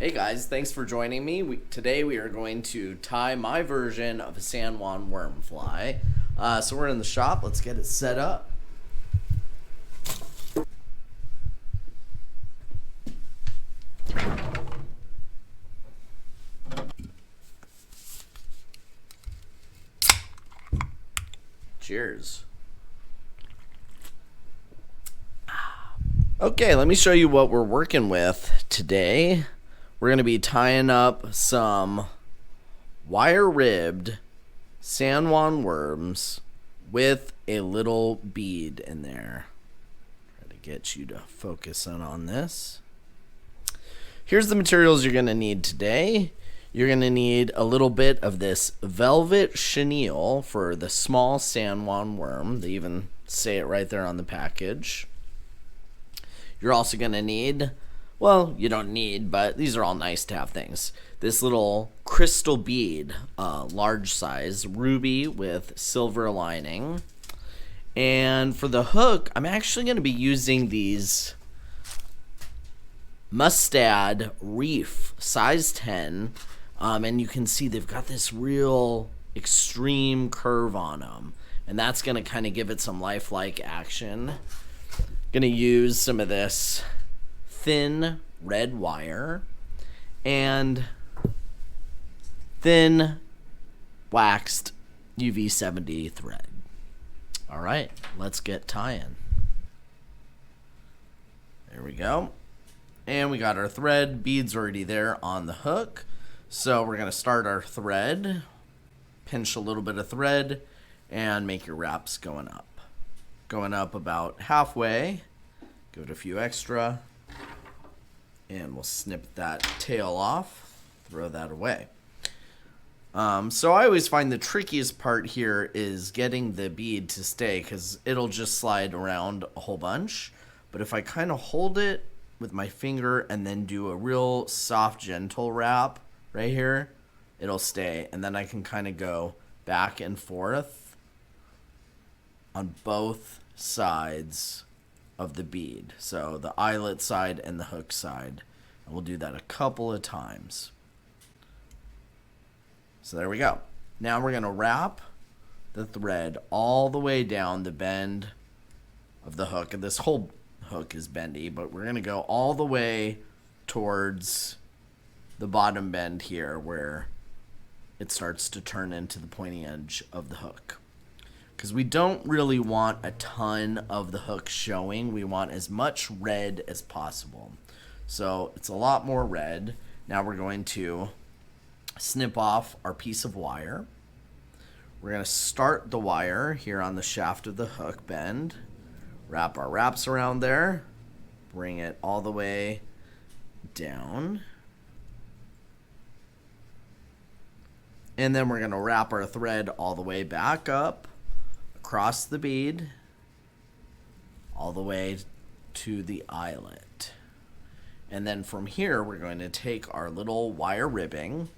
Hey guys, thanks for joining me. Today we are going to tie my version of a San Juan Worm fly. So we're in the shop. Let's get it set up. Cheers. Okay, let me show you what we're working with today. We're going to be tying up some wire-ribbed San Juan worms with a little bead in there. Try to get you to focus in on this. Here's the materials you're going to need today. You're going to need a little bit of this velvet chenille for the small San Juan worm. They even say it right there on the package. You're also going to need, well, you don't need, but these are all nice to have things. This little crystal bead, large size, ruby with silver lining. And for the hook, I'm actually going to be using these Mustad Reef size 10. And you can see they've got this real extreme curve on them. And that's going to kind of give it some lifelike action. Going to use some of this thin red wire and thin waxed UV70 thread. All right, let's get tying. There we go. And we got our thread. Bead's already there on the hook. So we're going to start our thread, pinch a little bit of thread, and make your wraps going up. Going up about halfway, give it a few extra, and we'll snip that tail off, throw that away. So I always find the trickiest part here is getting the bead to stay, because it'll just slide around a whole bunch. But if I kind of hold it with my finger and then do a real soft, gentle wrap right here, it'll stay. And then I can kind of go back and forth on both sides of the bead, so the eyelet side and the hook side, and we'll do that a couple of times. So there we go. Now we're going to wrap the thread all the way down the bend of the hook, and this whole hook is bendy, but we're going to go all the way towards the bottom bend here where it starts to turn into the pointy edge of the hook. Because we don't really want a ton of the hook showing. We want as much red as possible. So it's a lot more red. Now we're going to snip off our piece of wire. We're going to start the wire here on the shaft of the hook bend. Wrap our wraps around there. Bring it all the way down. And then we're going to wrap our thread all the way back up, across the bead, all the way to the eyelet. And then from here, we're going to take our little wire ribbing,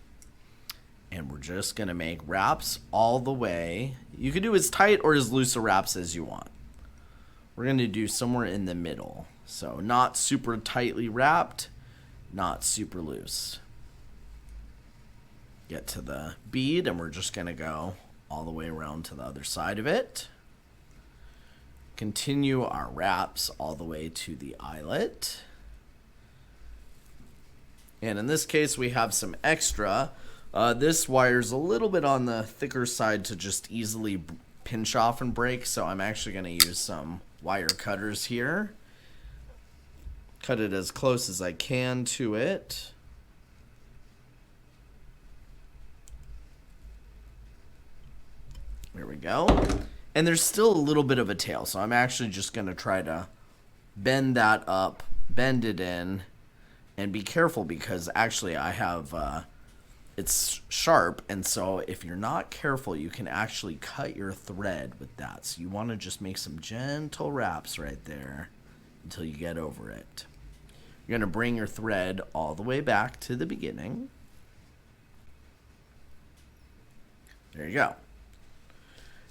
and we're just going to make wraps all the way. You can do as tight or as loose a wraps as you want. We're going to do somewhere in the middle. So not super tightly wrapped, not super loose. Get to the bead, and we're just going to go all the way around to the other side of it. Continue our wraps all the way to the eyelet. And in this case, we have some extra. This wire's a little bit on the thicker side to just easily pinch off and break, so I'm actually going to use some wire cutters here. Cut it as close as I can to it. There we go. And there's still a little bit of a tail, so I'm actually just going to try to bend that up, bend it in, and be careful because actually I have, it's sharp, and so if you're not careful, you can actually cut your thread with that. So you want to just make some gentle wraps right there until you get over it. You're going to bring your thread all the way back to the beginning. There you go.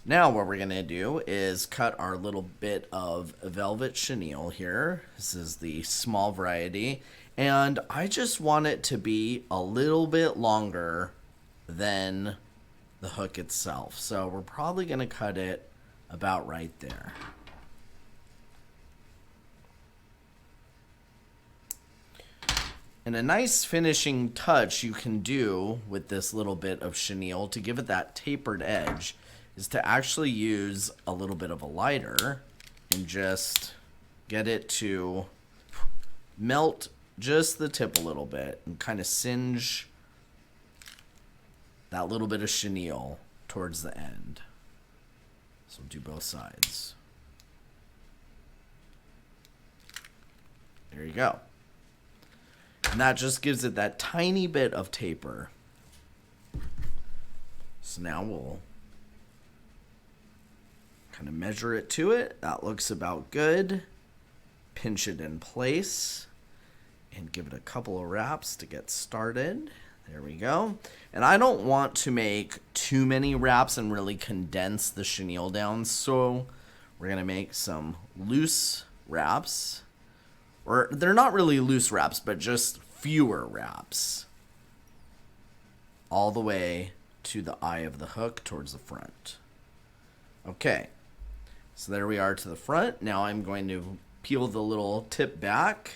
Now what we're going to do is cut our little bit of velvet chenille here. This is the small variety. And I just want it to be a little bit longer than the hook itself. So we're probably going to cut it about right there. And a nice finishing touch you can do with this little bit of chenille to give it that tapered edge is to actually use a little bit of a lighter and just get it to melt just the tip a little bit and kind of singe that little bit of chenille towards the end. So do both sides. There you go. And that just gives it that tiny bit of taper. So now we'll kind of measure it to it. That looks about good. Pinch it in place and give it a couple of wraps to get started. There we go. And I don't want to make too many wraps and really condense the chenille down, so we're going to make some loose wraps. Or they're not really loose wraps, but just fewer wraps. All the way to the eye of the hook towards the front. Okay, so there we are to the front. Now I'm going to peel the little tip back,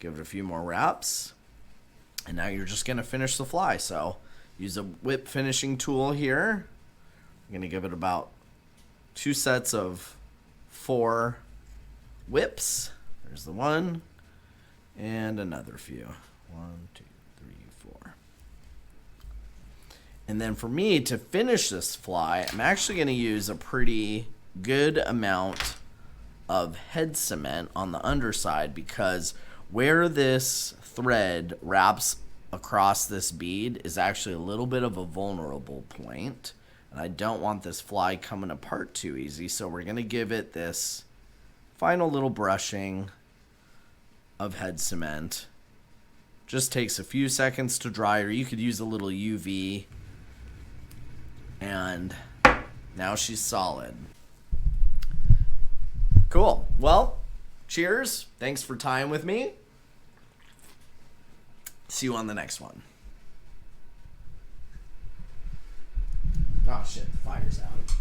give it a few more wraps, and now you're just going to finish the fly. So use a whip finishing tool here. I'm going to give it about 2 sets of 4 whips. There's the one, and another few. 1, 2, 3, 4. And then for me to finish this fly, I'm actually going to use a pretty good amount of head cement on the underside, because where this thread wraps across this bead is actually a little bit of a vulnerable point, and I don't want this fly coming apart too easy. So we're going to give it this final little brushing of head cement. Just takes a few seconds to dry, or you could use a little UV. And now she's solid. Cool. Well, cheers. Thanks for time with me. See you on the next one. Oh shit, the fire's out.